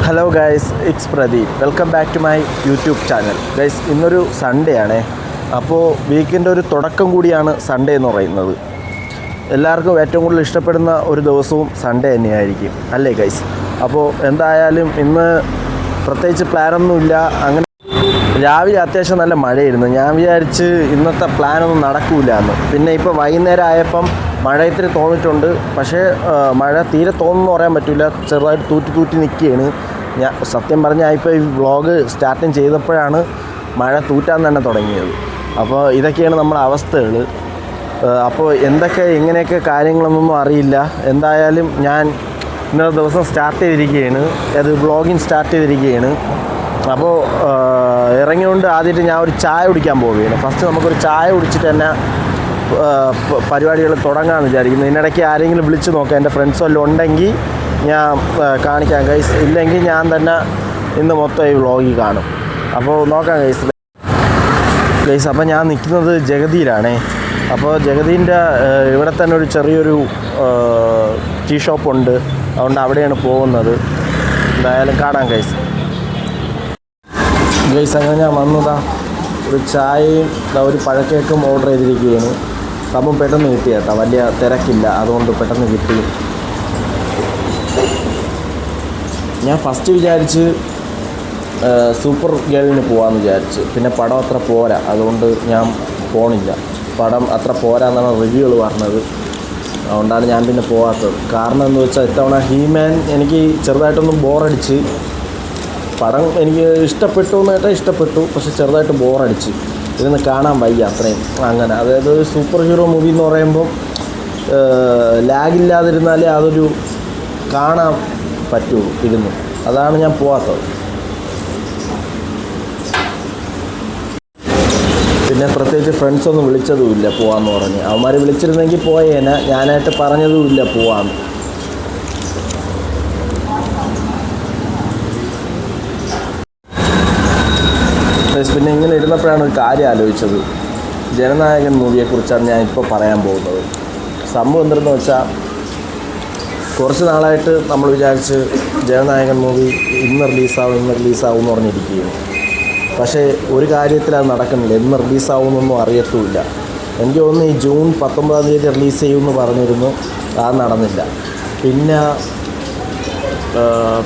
Hello guys, it's Pradeep. Welcome back to my YouTube channel. Guys, ഇന്നൊരു Sunday ആണേ. അപ്പോൾ വീക്കിൻ്റെ ഒരു തുടക്കം കൂടിയാണ് സൺഡേ എന്ന് പറയുന്നത്. എല്ലാവർക്കും ഏറ്റവും കൂടുതൽ ഇഷ്ടപ്പെടുന്ന ഒരു ദിവസവും സൺഡേ തന്നെയായിരിക്കും, അല്ലേ ഗൈസ്? അപ്പോൾ എന്തായാലും ഇന്ന് പ്രത്യേകിച്ച് പ്ലാനൊന്നുമില്ല. അങ്ങനെ രാവിലെ അത്യാവശ്യം നല്ല മഴയായിരുന്നു. ഞാൻ വിചാരിച്ച് ഇന്നത്തെ പ്ലാനൊന്നും നടക്കില്ല എന്ന്. പിന്നെ ഇപ്പോൾ വൈകുന്നേരം ആയപ്പം മഴ ഇത്തിരി തോന്നിയിട്ടുണ്ട്. പക്ഷേ മഴ തീരെ തോന്നുന്നു പറയാൻ പറ്റില്ല. ചെറുതായിട്ട് തൂറ്റി നിൽക്കുകയാണ്. ഞാൻ സത്യം പറഞ്ഞാൽ ഇപ്പോൾ ഈ വ്ളോഗ് സ്റ്റാർട്ടിങ് ചെയ്തപ്പോഴാണ് മഴ തൂറ്റാൻ തന്നെ തുടങ്ങിയത്. അപ്പോൾ ഇതൊക്കെയാണ് നമ്മുടെ അവസ്ഥകൾ. അപ്പോൾ എന്തൊക്കെ എങ്ങനെയൊക്കെ കാര്യങ്ങളൊന്നും അറിയില്ല. എന്തായാലും ഞാൻ ഇന്നത്തെ ദിവസം സ്റ്റാർട്ട് ചെയ്തിരിക്കുകയാണ്. അത് വ്ളോഗിങ് സ്റ്റാർട്ട് ചെയ്തിരിക്കുകയാണ്. അപ്പോൾ ഇറങ്ങിയോണ്ട് ആദ്യമായിട്ട് ഞാൻ ഒരു ചായ കുടിക്കാൻ പോവുകയാണ്. ഫസ്റ്റ് നമുക്കൊരു ചായ കുടിച്ചിട്ട് തന്നെ പരിപാടികൾ തുടങ്ങാമെന്ന് വിചാരിക്കുന്നു. ഇതിനിടയ്ക്ക് ആരെങ്കിലും വിളിച്ച് നോക്കാം. എൻ്റെ ഫ്രണ്ട്സ് വല്ലതും ഉണ്ടെങ്കിൽ ഞാൻ കാണിക്കാം ഗൈസ്. ഇല്ലെങ്കിൽ ഞാൻ തന്നെ ഇന്ന് മൊത്തം ഈ വ്ളോഗിൽ കാണും. അപ്പോൾ നോക്കാം ഗൈസ്. അപ്പോൾ ഞാൻ നിൽക്കുന്നത് ജഗതിയിലാണേ. അപ്പോൾ ജഗതീൻ്റെ ഇവിടെ തന്നെ ഒരു ചെറിയൊരു ടീ ഷോപ്പുണ്ട്. അതുകൊണ്ട് അവിടെയാണ് പോകുന്നത്. എന്തായാലും കാണാം ഗൈസ്. അങ്ങനെ ഞാൻ വന്നതാ ഒരു ചായയും ഒരു പഴക്കേക്കും ഓർഡർ ചെയ്തിരിക്കുകയാണ്. അപ്പം പെട്ടെന്ന് കിട്ടി കേട്ടോ, വലിയ തിരക്കില്ല, അതുകൊണ്ട് പെട്ടെന്ന് കിട്ടി. ഞാൻ ഫസ്റ്റ് വിചാരിച്ച് സൂപ്പർ ഗേളിന് പോകാമെന്ന് വിചാരിച്ച്. പിന്നെ പടം അത്ര പോരാ, അതുകൊണ്ട് ഞാൻ പോണില്ല. പടം അത്ര പോരാ എന്നാണ് റിവ്യൂകൾ പറഞ്ഞത്. അതുകൊണ്ടാണ് ഞാൻ പിന്നെ പോകാത്തത്. കാരണം എന്ന് വെച്ചാൽ ഇത്തവണ ഹീമാൻ എനിക്ക് ചെറുതായിട്ടൊന്നും ബോറടിച്ച്. പടം എനിക്ക് ഇഷ്ടപ്പെട്ടു എന്ന് കേട്ടാൽ ഇഷ്ടപ്പെട്ടു, പക്ഷെ ചെറുതായിട്ട് ബോറടിച്ച്. ഇരുന്ന് കാണാൻ വയ്യ അത്രയും. അങ്ങനെ അതായത് സൂപ്പർ ഹീറോ മൂവി എന്ന് പറയുമ്പം ലാഗില്ലാതിരുന്നാലേ അതൊരു കാണാൻ പറ്റുള്ളൂ ഇരുന്ന്. അതാണ് ഞാൻ പോകാത്തത്. പിന്നെ പ്രത്യേകിച്ച് ഫ്രണ്ട്സൊന്നും വിളിച്ചതുമില്ല പോകാമെന്ന് പറഞ്ഞ്. അവന്മാർ വിളിച്ചിരുന്നെങ്കിൽ പോയേനെ. ഞാനായിട്ട് പറഞ്ഞതുമില്ല പോകാമെന്ന്. പിന്നെ ഇങ്ങനെ ഇരുന്നപ്പോഴാണ് ഒരു കാര്യം ആലോചിച്ചത്. ജനനായകൻ മൂവിയെക്കുറിച്ചാണ് ഞാൻ ഇപ്പോൾ പറയാൻ പോകുന്നത്. സംഭവം എന്തെന്ന് വെച്ചാൽ, കുറച്ച് നാളായിട്ട് നമ്മൾ വിചാരിച്ച് ജനനായകൻ മൂവി ഇന്ന് റിലീസാവും എന്ന് പറഞ്ഞിരിക്കുകയാണ്. പക്ഷേ ഒരു കാര്യത്തിൽ അത് നടക്കുന്നില്ല. എന്ന് റിലീസാവുമെന്നൊന്നും അറിയത്തുമില്ല. എനിക്ക് തോന്നുന്നു ഈ ജൂൺ 19 തീയതി റിലീസ് ചെയ്യുമെന്ന് പറഞ്ഞിരുന്നു. അത് നടന്നില്ല.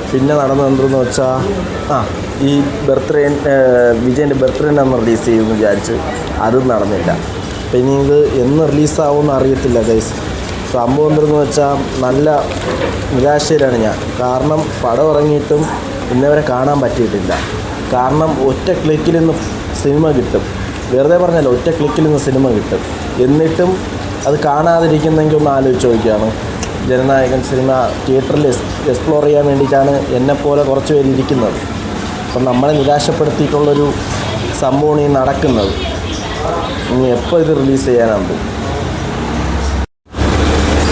പിന്നെ നടന്നെന്തെന്ന് വെച്ചാൽ ഈ ബർത്ത്ഡേ വിജയൻ്റെ ബർത്ത്ഡേ അന്ന് റിലീസ് ചെയ്യുമെന്ന് വിചാരിച്ച് അതും നടന്നില്ല. പിന്നെ ഇത് എന്ന് റിലീസാവുമെന്ന് അറിയത്തില്ല ഗൈസ്. സംഭവം എന്തെന്ന് വെച്ചാൽ നല്ല നിരാശയിലാണ് ഞാൻ. കാരണം പടം ഇറങ്ങിയിട്ടും ഇന്നവരെ കാണാൻ പറ്റിയിട്ടില്ല. കാരണം ഒറ്റ ക്ലിക്കിൽ നിന്ന് സിനിമ കിട്ടും. വെറുതെ പറഞ്ഞല്ലോ, ഒറ്റ ക്ലിക്കിൽ നിന്ന് സിനിമ കിട്ടും. എന്നിട്ടും അത് കാണാതിരിക്കുന്നെങ്കിൽ ഒന്ന് ആലോചിച്ച് നോക്കിയാണ്. ജനനായകൻ സിനിമ തിയേറ്ററിൽ എക്സ്പ്ലോർ ചെയ്യാൻ വേണ്ടിയിട്ടാണ് എന്നെപ്പോലെ കുറച്ച് പേര് ഇരിക്കുന്നത്. അപ്പം നമ്മളെ നിരാശപ്പെടുത്തിയിട്ടുള്ളൊരു സംഭവമാണ് ഈ നടക്കുന്നത്. ഇനി എപ്പോൾ ഇത് റിലീസ് ചെയ്യാനാകും.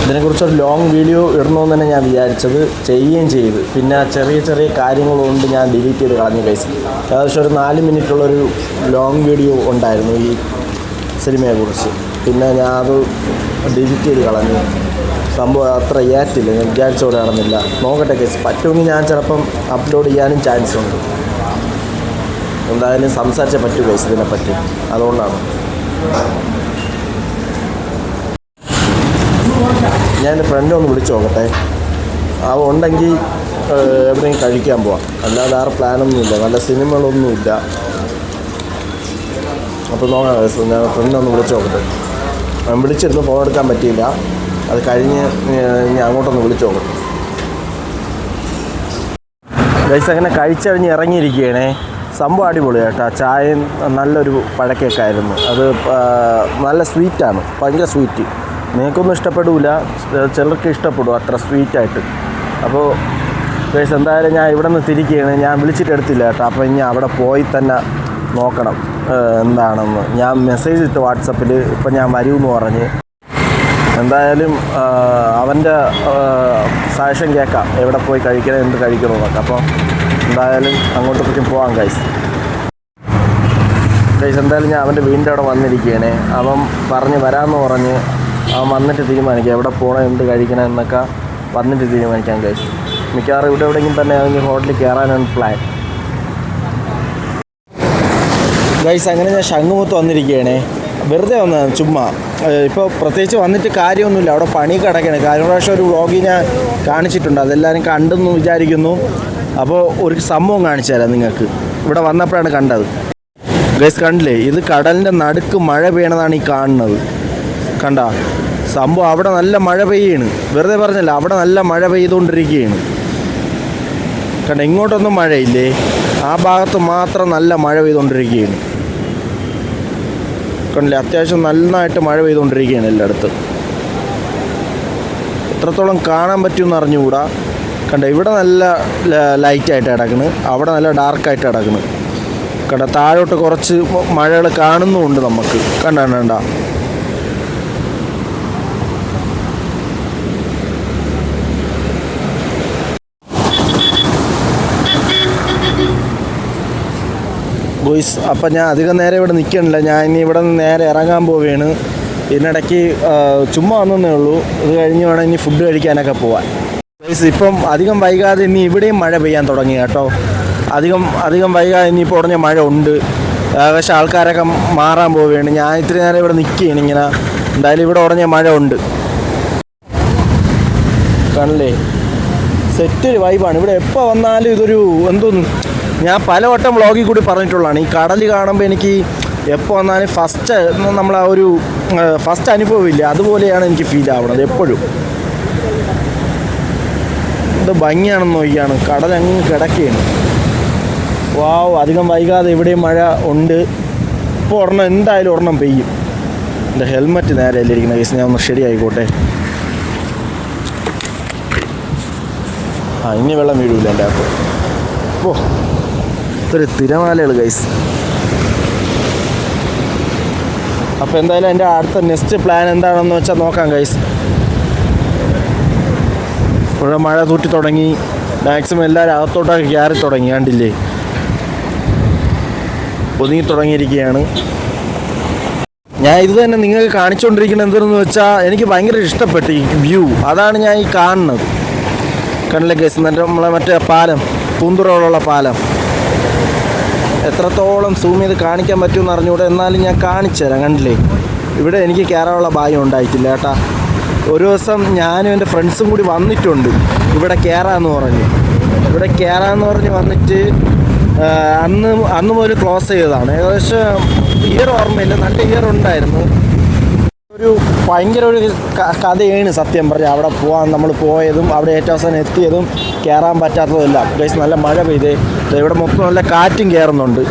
ഇതിനെക്കുറിച്ചൊരു ലോങ് വീഡിയോ ഇടണമെന്ന് തന്നെ ഞാൻ വിചാരിച്ചത്, ചെയ്യുകയും ചെയ്ത്. പിന്നെ ചെറിയ കാര്യങ്ങളുകൊണ്ട് ഞാൻ ഡിലീറ്റ് ചെയ്ത് കളഞ്ഞു ഗൈസ്. ഏകദേശം ഒരു 4 മിനിറ്റുള്ളൊരു ലോങ് വീഡിയോ ഉണ്ടായിരുന്നു ഈ സിനിമയെക്കുറിച്ച്. പിന്നെ ഞാൻ അത് ഡിലീറ്റ് ചെയ്ത് കളഞ്ഞു. സംഭവം അത്ര ഏറ്റില്ല. ഞാൻ വിചാരിച്ച പോലെ നടന്നില്ല. നോക്കട്ടെ ഗൈസ്, പറ്റുമെങ്കിൽ ഞാൻ ചിലപ്പം അപ്ലോഡ് ചെയ്യാനും ചാൻസ് ഉണ്ട്. എന്തായാലും സംസാരിച്ചേ പറ്റൂ ഗൈസ് ഇതിനെപ്പറ്റി. അതുകൊണ്ടാണ് ഞാൻ എൻ്റെ ഫ്രണ്ട് ഒന്ന് വിളിച്ച് നോക്കട്ടെ. അവ ഉണ്ടെങ്കിൽ എവിടെയെങ്കിലും കഴിക്കാൻ പോവാം. അല്ലാതെ വേറെ പ്ലാനൊന്നുമില്ല, നല്ല സിനിമകളൊന്നുമില്ല. അപ്പോൾ നോക്കാം ഗൈസ്, ഞാൻ ഫ്രണ്ടിനൊന്ന് വിളിച്ച് നോക്കട്ടെ. ഞാൻ വിളിച്ചിരുന്നു, ഫോൺ എടുക്കാൻ പറ്റിയില്ല. അത് കഴിഞ്ഞ് ഞാൻ അങ്ങോട്ടൊന്ന് വിളിച്ച് നോക്കട്ടെ ഗൈസ്. അങ്ങനെ കഴിച്ചഴിഞ്ഞ് ഇറങ്ങിയിരിക്കുകയാണേ. സംഭവം അടിപൊളി കേട്ടോ. ചായയും നല്ലൊരു പഴക്കേക്ക് ആയിരുന്നു. അത് നല്ല സ്വീറ്റാണ്, ഭയങ്കര സ്വീറ്റ്. നിങ്ങൾക്കൊന്നും ഇഷ്ടപ്പെടില്ല, ചിലർക്ക് ഇഷ്ടപ്പെടും അത്ര സ്വീറ്റായിട്ട്. അപ്പോൾ ഗൈസ് എന്തായാലും ഞാൻ ഇവിടെ നിന്ന് തിരിക്കുകയാണ്. ഞാൻ വിളിച്ചിട്ട് എടുത്തില്ല കേട്ടോ. അപ്പോൾ ഇനി അവിടെ പോയി തന്നെ നോക്കണം എന്താണെന്ന്. ഞാൻ മെസ്സേജ് ഇട്ട് വാട്സപ്പിൽ ഇപ്പം ഞാൻ വരുമെന്ന് പറഞ്ഞ്. എന്തായാലും അവൻ്റെ സജഷൻ കേൾക്കാം, എവിടെ പോയി കഴിക്കണം, എന്ത് കഴിക്കണമെന്നൊക്കെ. അപ്പോൾ എന്തായാലും അങ്ങോട്ടേക്കും പോകാം ഗൈസ്. എന്തായാലും ഞാൻ അവൻ്റെ വീടിൻ്റെ അവിടെ വന്നിരിക്കുകയാണ്. അവൻ പറഞ്ഞ് വരാമെന്ന് പറഞ്ഞ് അവൻ വന്നിട്ട് തീരുമാനിക്കാം എവിടെ പോകണം, എന്ത് കഴിക്കണം എന്നൊക്കെ വന്നിട്ട് തീരുമാനിക്കാം ഗൈസ്. മിക്കവാറും ഇവിടെ എവിടെയെങ്കിലും തന്നെ ആണെങ്കിൽ ഹോട്ടലിൽ കയറാനാണ് പ്ലാൻ. ഗൈസ് അങ്ങനെ ഞാൻ ശംഖുമുഖത്ത് വന്നിരിക്കുകയാണേ, വെറുതെ വന്നതാണ് ചുമ്മാ. ഇപ്പോൾ പ്രത്യേകിച്ച് വന്നിട്ട് കാര്യമൊന്നുമില്ല, അവിടെ പണി കിടക്കുകയാണ്. കഴിഞ്ഞ പ്രാവശ്യം ഒരു വ്ളോഗിൽ ഞാൻ കാണിച്ചിട്ടുണ്ട്, അതെല്ലാവരും കണ്ടെന്ന് വിചാരിക്കുന്നു. അപ്പോൾ ഒരു സംഭവം കാണിച്ചു തരാം നിങ്ങൾക്ക്. ഇവിടെ വന്നപ്പോഴാണ് കണ്ടത്. ഗൈസ് കണ്ടില്ലേ, ഇത് കടലിൻ്റെ നടുക്ക് മഴ പെയ്യണതാണ് ഈ കാണുന്നത്. കണ്ട സംഭവം, അവിടെ നല്ല മഴ പെയ്യാണ്. വെറുതെ പറഞ്ഞല്ല, അവിടെ നല്ല മഴ പെയ്തുകൊണ്ടിരിക്കുകയാണ്. കണ്ട ഇങ്ങോട്ടൊന്നും മഴയില്ലേ, ആ ഭാഗത്ത് മാത്രം നല്ല മഴ പെയ്തുകൊണ്ടിരിക്കുകയാണ്. കണ്ടില്ലേ, അത്യാവശ്യം നന്നായിട്ട് മഴ പെയ്തുകൊണ്ടിരിക്കുകയാണ് എല്ലായിടത്തും. എത്രത്തോളം കാണാൻ പറ്റുമെന്ന് അറിഞ്ഞുകൂടാ. കണ്ട ഇവിടെ നല്ല ലൈറ്റായിട്ട് കിടക്കുന്നു, അവിടെ നല്ല ഡാർക്കായിട്ട് കിടക്കുന്നു. കണ്ട താഴോട്ട് കുറച്ച് മഴകൾ കാണുന്നുമുണ്ട് നമുക്ക്. കണ്ട ബോയ്സ്. അപ്പം ഞാൻ അധികം നേരം ഇവിടെ നിൽക്കണില്ല, ഞാൻ ഇനി ഇവിടെ നിന്ന് നേരെ ഇറങ്ങാൻ പോവുകയാണ്. ഇതിനിടയ്ക്ക് ചുമ്മാ വന്നേ ഉള്ളൂ, ഇത് കഴിഞ്ഞ് വേണം ഇനി ഫുഡ് കഴിക്കാനൊക്കെ പോവാൻ. ബോയ്സ് ഇപ്പം അധികം വൈകാതെ ഇനി ഇവിടെയും മഴ പെയ്യാൻ തുടങ്ങി കേട്ടോ. അധികം വൈകാതെ ഇനിയിപ്പോൾ ഉടനെ മഴ ഉണ്ട്. പക്ഷേ ആൾക്കാരൊക്കെ മാറാൻ പോവുകയാണ്. ഞാൻ ഇത്രയും നേരം ഇവിടെ നിൽക്കുകയാണ് ഇങ്ങനെ. എന്തായാലും ഇവിടെ ഉടനെ മഴ ഉണ്ട്. കണ്ടില്ലേ, സെറ്റൊരു വൈബാണ് ഇവിടെ. എപ്പോൾ വന്നാലും ഇതൊരു എന്തോന്നു, ഞാൻ പലവട്ടം വ്ളോഗിൽ കൂടി പറഞ്ഞിട്ടുള്ളതാണ്, ഈ കടൽ കാണുമ്പോൾ എനിക്ക് എപ്പോൾ വന്നാലും നമ്മളാ ഒരു ഫസ്റ്റ് അനുഭവമില്ല, അതുപോലെയാണ് എനിക്ക് ഫീൽ ആവുന്നത് എപ്പോഴും. ഇത് ഭംഗിയാണെന്ന് നോക്കിയാണ്, കടലങ്ങ് കിടക്കുകയാണ്. വാവ്, അധികം വൈകാതെ ഇവിടെയും മഴ ഉണ്ട്. ഇപ്പോൾ എന്തായാലും ഒരെണ്ണം പെയ്യും. എൻ്റെ ഹെൽമറ്റ് നേരെ അല്ലിരിക്കുന്ന കേസ്, ഞാൻ ഒന്ന് ശരിയായിക്കോട്ടെ. ഇനി വെള്ളം വീഴില്ല എൻ്റെ അകത്ത്. ഓ ഇതൊരു തിരമാലകൾ ഗൈസ്. അപ്പോൾ എന്തായാലും എൻ്റെ അടുത്ത നെക്സ്റ്റ് പ്ലാൻ എന്താണെന്ന് വെച്ചാൽ നോക്കാം ഗൈസ്. ഇവിടെ മഴ തൂറ്റി തുടങ്ങി, മാക്സിമം എല്ലാവരും അകത്തോട്ടൊക്കെ കയറി തുടങ്ങി. കണ്ടില്ലേ, ഒതുങ്ങി തുടങ്ങിയിരിക്കുകയാണ്. ഞാൻ ഇത് തന്നെ നിങ്ങൾക്ക് കാണിച്ചുകൊണ്ടിരിക്കുന്നത് എന്തെന്ന് വെച്ചാൽ, എനിക്ക് ഭയങ്കര ഇഷ്ടപ്പെട്ടു ഈ വ്യൂ. അതാണ് ഞാൻ ഈ കാണുന്നത്. കണ്ടില്ലേ ഗൈസ്, നമ്മളെ മറ്റേ പാലം, പൂന്തുറയുള്ള പാലം. എത്രത്തോളം സൂം ചെയ്ത് കാണിക്കാൻ പറ്റുമെന്ന് അറിഞ്ഞുകൂടെ, എന്നാലും ഞാൻ കാണിച്ചു തരാം. കണ്ടില്ലേ, ഇവിടെ എനിക്ക് കയറാനുള്ള ഭാഗ്യം ഉണ്ടായിട്ടില്ല കേട്ടാ. ഒരു ദിവസം ഞാനും എൻ്റെ ഫ്രണ്ട്സും കൂടി വന്നിട്ടുണ്ട് ഇവിടെ കയറാമെന്ന് പറഞ്ഞ് വന്നിട്ട് അന്ന് മുതൽ ക്ലോസ് ചെയ്തതാണ്. ഏകദേശം ഇയർ ഓർമ്മയില്ല, നല്ല ഇയർ ഉണ്ടായിരുന്നു. ഒരു ഭയങ്കര ഒരു കഥയാണ് സത്യം പറഞ്ഞാൽ. അവിടെ പോകാൻ നമ്മൾ പോയതും അവിടെ ഏറ്റവും അവസാനം എത്തിയതും കയറാൻ പറ്റാത്തതെല്ലാം. ഗൈസ് നല്ല മഴ പെയ്തേ, ഇവിടെ മൊത്തം നല്ല കാറ്റും കയറുന്നുണ്ട്.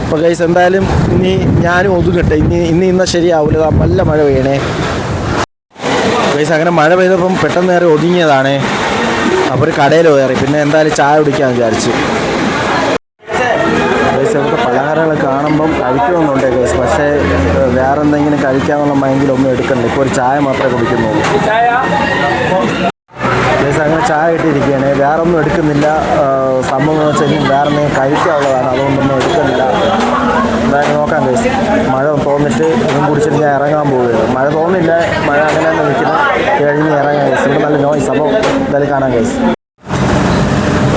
അപ്പോൾ ഗൈസ് എന്തായാലും ഇനി ഞാനും ഒതുങ്ങട്ടെ, ഇന്ന് ശരിയാവില്ല, നല്ല മഴ പെയ്യണേ ഗൈസ്. അങ്ങനെ മഴ പെയ്തപ്പം പെട്ടെന്ന് നേരെ ഒതുങ്ങിയതാണേ. അപ്പോൾ ഒരു കടയിൽ കയറി, പിന്നെ എന്തായാലും ചായ കുടിക്കാമെന്ന് വിചാരിച്ചു. ഗൈസ് ഇവിടുത്തെ പലഹാരങ്ങൾ കാണുമ്പം കഴിക്കണമെന്നുണ്ട് ഗൈസ്, പക്ഷേ വേറെ എന്തെങ്കിലും കഴിക്കാനുള്ള മൈൻഡിലൊന്നും എടുക്കണ്ട. ഇപ്പോൾ ഒരു ചായ മാത്രമേ കുടിക്കുന്നുള്ളൂ ഗൈസ്. അങ്ങനെ ചായ ഇട്ടിരിക്കുകയാണ്, വേറെ ഒന്നും എടുക്കുന്നില്ല. സംഭവം എന്ന് വെച്ചാൽ വേറെ എന്തെങ്കിലും കഴിക്കാനുള്ളതാണ്, അതുകൊണ്ടൊന്നും എടുക്കുന്നില്ല. എന്തായാലും നോക്കാം ഗൈസ്. മഴ തോന്നിട്ട് ഇതും കുടിച്ചിട്ട് ഞാൻ ഇറങ്ങാൻ പോവുകയാണ്. മഴ തോന്നില്ല, മഴ അങ്ങനെ തന്നെ നിൽക്കുന്നു. കഴിഞ്ഞ് ഇറങ്ങാം ഗൈസ്. ഇവിടെ നല്ല നോയ്സ്, അപ്പോൾ എന്തായാലും കാണാം ഗൈസ്.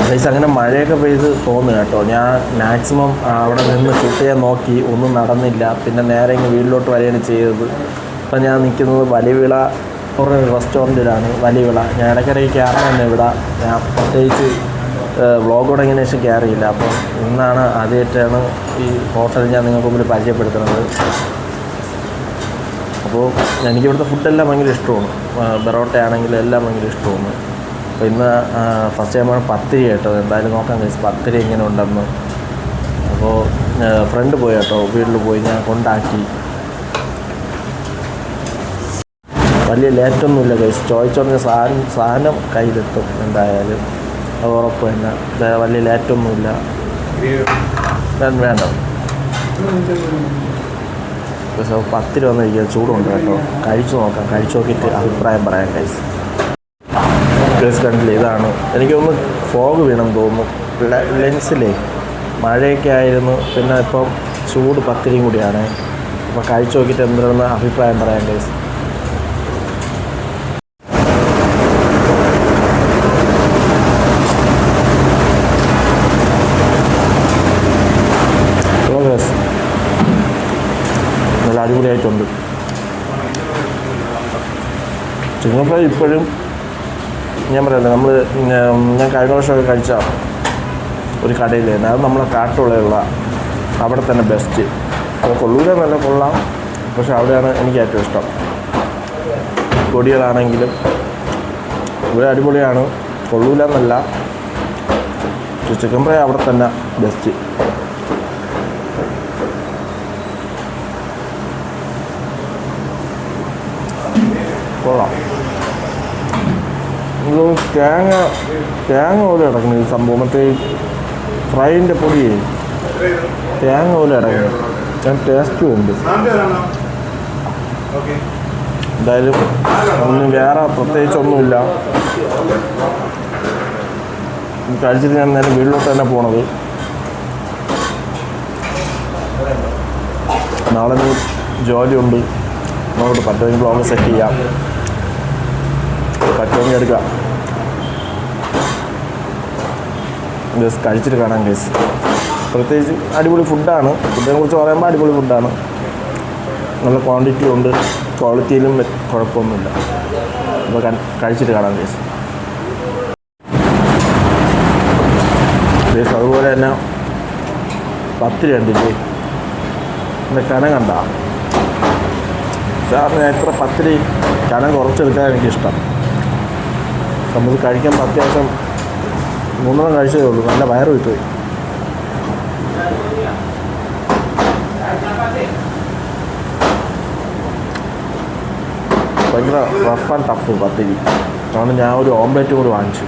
ഗൈസ് അങ്ങനെ മഴയൊക്കെ പെയ്ത് തോന്നുന്നു കേട്ടോ. ഞാൻ മാക്സിമം അവിടെ നിന്ന് ഷൂട്ട് ചെയ്യാൻ നോക്കി, ഒന്നും നടന്നില്ല. പിന്നെ നേരെ ഇങ്ങ് വീട്ടിലോട്ട് വരികയാണ് ചെയ്തത്. ഇപ്പം ഞാൻ നിൽക്കുന്നത് വലിയവിള ഒരു റെസ്റ്റോറൻറ്റിലാണ്. വലിയവിള ഞാൻ ഇടയ്ക്കിടയ്ക്ക് കയറണമെന്ന് ഇവിടെ. ഞാൻ പ്രത്യേകിച്ച് വ്ളോഗ് തുടങ്ങിയതിന് ശേഷം കയറിയില്ല. അപ്പം ഇന്നാണ് ആദ്യമായിട്ടാണ് ഈ ഹോട്ടൽ ഞാൻ നിങ്ങൾക്ക് മുമ്പിൽ പരിചയപ്പെടുത്തുന്നത്. അപ്പോൾ എനിക്കിവിടുത്തെ ഫുഡെല്ലാം ഭയങ്കര ഇഷ്ടമാണ്. ബെറോട്ട ആണെങ്കിലും എല്ലാം ഭയങ്കര ഇഷ്ടമാണ്. അപ്പോൾ ഇന്ന് ഫസ്റ്റ് ടൈമാണ് പത്തിരി കേട്ടോ. എന്തായാലും നോക്കാം ഗൈസ് പത്തിരി എങ്ങനെ ഉണ്ടെന്ന്. അപ്പോൾ ഫ്രണ്ട് പോയി കേട്ടോ, വീട്ടിൽ പോയി ഞാൻ കൊണ്ടാക്കി. വലിയ ലേറ്റൊന്നുമില്ല ഗൈസ്, ചോദിച്ചോണ്ട് സാധനം കയ്യിലെത്തും എന്തായാലും, അത് ഉറപ്പ് തന്നെ. വലിയ ലേറ്റൊന്നുമില്ല, വേണ്ട. പത്തിരി വന്നിരിക്കുക, ചൂടുണ്ട് കേട്ടോ. കഴിച്ചു നോക്കാം, കഴിച്ചു നോക്കിയിട്ട് അഭിപ്രായം പറയാം ഗൈസ്. ഗൈസ് കണ്ടില്ലേ, ഇതാണ്. എനിക്കൊന്ന് ഫോഗ് വീണെന്ന് തോന്നുന്നു ലെൻസിലേ. മഴയൊക്കെ ആയിരുന്നു, പിന്നെ ഇപ്പം ചൂട് പത്തിരിയും കൂടിയാണ്. അപ്പോൾ കഴിച്ചു നോക്കിയിട്ട് എന്താണെന്ന് അഭിപ്രായം പറയാം ഗൈസ്. അടിപൊളിയായിട്ടുണ്ട്. ചിക്കൻ ഫ്രൈ ഇപ്പോഴും ഞാൻ പറയല്ലേ, ഞാൻ കഴിഞ്ഞ വർഷമൊക്കെ കഴിച്ച ഒരു കടയിലായിരുന്നു, അത് നമ്മളെ കാട്ടുള്ള അവിടെ തന്നെ ബെസ്റ്റ്. അപ്പോൾ കൊള്ളൂല നല്ല കൊള്ളാം, പക്ഷെ അവിടെയാണ് എനിക്ക് ഏറ്റവും ഇഷ്ടം. പൊടികളാണെങ്കിലും ഇവിടെ അടിപൊളിയാണ്, കൊള്ളൂല എന്നല്ല. ചിക്കൻ ഫ്രൈ അവിടെ തന്നെ ബെസ്റ്റ്. കൊള്ളാം. ഇത് തേങ്ങ പോലെ കിടക്കുന്നു ഈ സംഭവം. മറ്റേ ഫ്രൈൻ്റെ പൊടിയേ തേങ്ങ പോലെ കിടക്കുന്നു. ഞാൻ ടേസ്റ്റും ഉണ്ട്. എന്തായാലും വേറെ പ്രത്യേകിച്ചൊന്നുമില്ല. കഴിച്ചിട്ട് ഞാൻ നേരെ വീട്ടിലോട്ട് തന്നെ പോണത്. നാളെ ജോലിയുണ്ട്, നമ്മളോട് പറ്റുമെങ്കിൽ ബ്ലോഗ് സെറ്റ് ചെയ്യാം, പറ്റുമെങ്കിൽ എടുക്കാം. ജസ്റ്റ് കഴിച്ചിട്ട് കാണാം ഗൈസ്. പ്രത്യേകിച്ച് അടിപൊളി ഫുഡാണ്. ഫുഡിനെ കുറിച്ച് പറയുമ്പോൾ അടിപൊളി ഫുഡാണ്, നല്ല ക്വാണ്ടിറ്റി ഉണ്ട്, ക്വാളിറ്റിയിലും കുഴപ്പമൊന്നുമില്ല. അപ്പോൾ കഴിച്ചിട്ട് കാണാം ഗൈസ്. അതുപോലെ തന്നെ പത്തിരി കണ്ടില്ലേ, എൻ്റെ കനം കണ്ട സാറിന് ഞാൻ ഇത്ര പത്തിരി കനം കുറച്ചെടുക്കാൻ എനിക്കിഷ്ടം. നമുക്ക് കഴിക്കുമ്പോൾ അത്യാവശ്യം 3 കഴിച്ചതേ ഉള്ളൂ, നല്ല വയറ് വിട്ടുപോയി. ഭയങ്കര റഫ് ആൻഡ് ടഫ് പത്തിരി. അതുകൊണ്ട് ഞാൻ ഒരു ഓംലെറ്റ് കൂടി വാങ്ങിച്ചു.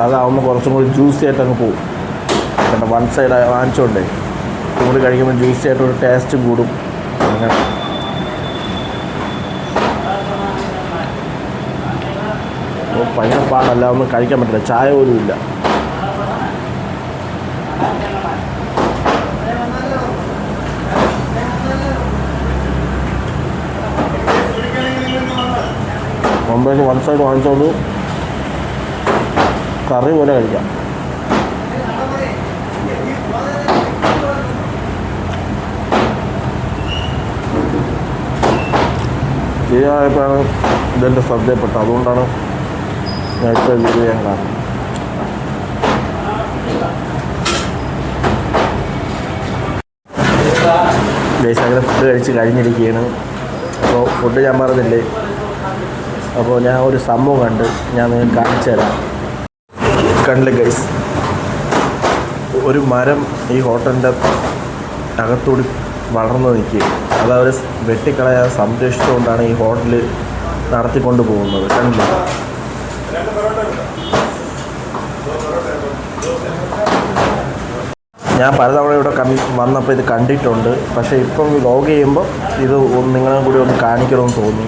അതാവുമ്പോൾ കുറച്ചും കൂടി ജ്യൂസി ആയിട്ട് അങ്ങ് പോകും. കാരണം 1 സൈഡ് വാങ്ങിച്ചോണ്ടേ കൂടി കഴിക്കുമ്പോൾ ജ്യൂസി ആയിട്ടൊരു ടേസ്റ്റ് കൂടും. അങ്ങനെ ഭയങ്കര പാടല്ല, ഒന്നും കഴിക്കാൻ പറ്റില്ല, ചായ പോലും ഇല്ല. മുമ്പേക്ക് 1 സൈഡ് വാങ്ങിച്ചോണ്ട് കറി പോലെ കഴിക്കാം. ശരിയായപ്പോഴാണ് ഇതെൻ്റെ ശ്രദ്ധയപ്പെട്ടത്. അതുകൊണ്ടാണ് ഞാൻ ഇപ്പോൾ വീഡിയോ ചെയ്യാൻ കാരണം. ഗൈസ് അങ്ങനെ ഫുഡ് കഴിച്ച് കഴിഞ്ഞിരിക്കുകയാണ്. അപ്പോൾ ഫുഡ് ഞാൻ പറഞ്ഞില്ലേ, അപ്പോൾ ഞാൻ ഒരു സംഭവം കണ്ട് ഞാൻ നിങ്ങൾക്ക് കാണിച്ചു തരാം. കണ്ടില്ലേ ഗൈസ്, ഒരു മരം ഈ ഹോട്ടലിൻ്റെ അകത്തൂടി വളർന്നു നിൽക്കുക. അത് അവർ വെട്ടിക്കളയാൻ സംരക്ഷിച്ചുകൊണ്ടാണ് ഈ ഹോട്ടൽ നടത്തിക്കൊണ്ട് പോകുന്നത്. കണ്ടില്ലേ, ഞാൻ പലതവണ ഇവിടെ വന്നപ്പോൾ ഇത് കണ്ടിട്ടുണ്ട്. പക്ഷേ ഇപ്പം വ്ലോഗ് ചെയ്യുമ്പോൾ ഇത് നിങ്ങളെ കൂടി ഒന്ന് കാണിക്കണമെന്ന് തോന്നി.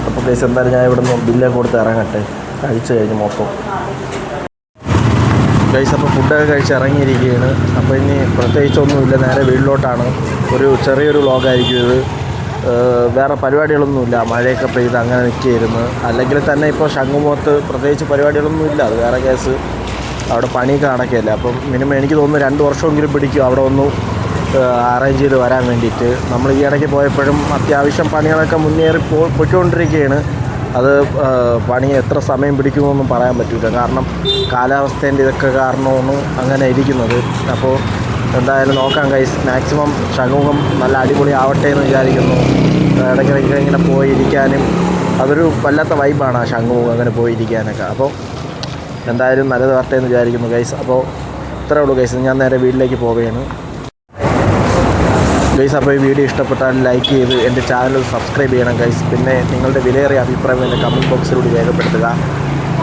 അപ്പോൾ ഗൈസ് എന്തായാലും ഞാൻ ഇവിടെ നിന്ന് ബില്ലൊക്കെ കൊടുത്ത് ഇറങ്ങട്ടെ, കഴിച്ച് കഴിഞ്ഞ് മൊത്തം. ഗൈസ് അപ്പോൾ ഫുഡൊക്കെ കഴിച്ച് ഇറങ്ങിയിരിക്കുകയാണ്. അപ്പോൾ ഇനി പ്രത്യേകിച്ചൊന്നുമില്ല, നേരെ വീട്ടിലോട്ടാണ്. ഒരു ചെറിയൊരു വ്ലോഗായിരിക്കും ഇത്. വേറെ പരിപാടികളൊന്നുമില്ല, മഴയൊക്കെ പെയ്ത് അങ്ങനെ നിൽക്കുകയായിരുന്നു. അല്ലെങ്കിൽ തന്നെ ഇപ്പോൾ ശംഖുമുഖത്ത് പ്രത്യേകിച്ച് പരിപാടികളൊന്നുമില്ല. അത് വേറെ കേസ്, അവിടെ പണിയൊക്കെ നടക്കുകയല്ലേ. അപ്പം മിനിമം എനിക്ക് തോന്നുന്നു 2 വർഷമെങ്കിലും പിടിക്കും അവിടെ ഒന്ന് അറേഞ്ച് ചെയ്ത് വരാൻ വേണ്ടിയിട്ട്. നമ്മൾ ഈ ഇടയ്ക്ക് പോയപ്പോഴും അത്യാവശ്യം പണികളൊക്കെ മുന്നേറി പോയിക്കൊണ്ടിരിക്കുകയാണ്. അത് പണി എത്ര സമയം പിടിക്കുമെന്നൊന്നും പറയാൻ പറ്റില്ല, കാരണം കാലാവസ്ഥേൻ്റെ ഇതൊക്കെ കാരണമാണ് അങ്ങനെ ഇരിക്കുന്നത്. അപ്പോൾ എന്തായാലും നോക്കാം ഗൈസ്, മാക്സിമം ശംഖുമുഖം നല്ല അടിപൊളി ആവട്ടെ എന്ന് വിചാരിക്കുന്നു. ഇടയ്ക്കിടയ്ക്ക് ഇങ്ങനെ പോയിരിക്കാനും അതൊരു വല്ലാത്ത വൈബാണ് ആ ശംഖുമുഖം അങ്ങനെ പോയിരിക്കാനൊക്കെ. അപ്പോൾ എന്തായാലും നല്ലത് വരട്ടെ എന്ന് വിചാരിക്കുന്നു ഗൈസ്. അപ്പോൾ ഇത്രേ ഉള്ളൂ ഗൈസ്, ഞാൻ നേരെ വീട്ടിലേക്ക് പോവുകയാണ് ഗൈസ്. അപ്പോൾ ഈ വീഡിയോ ഇഷ്ടപ്പെട്ടാൽ ലൈക്ക് ചെയ്ത് എൻ്റെ ചാനൽ സബ്സ്ക്രൈബ് ചെയ്യണം ഗൈസ്. പിന്നെ നിങ്ങളുടെ വിലയേറിയ അഭിപ്രായം എൻ്റെ കമൻറ്റ് ബോക്സിലൂടെ രേഖപ്പെടുത്തുക.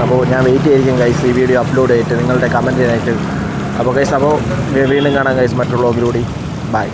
അപ്പോൾ ഞാൻ വെയിറ്റ് ചെയ്തിരിക്കും ഗൈസ് ഈ വീഡിയോ അപ്ലോഡ് ചെയ്തിട്ട് നിങ്ങളുടെ കമൻറ്റിനായിട്ട്. അപ്പോൾ ഗൈസ്, അപ്പോൾ വീണ്ടും കാണാം ഗൈസ് മറ്റൊരു വ്ലോഗിലൂടെ. ബൈ.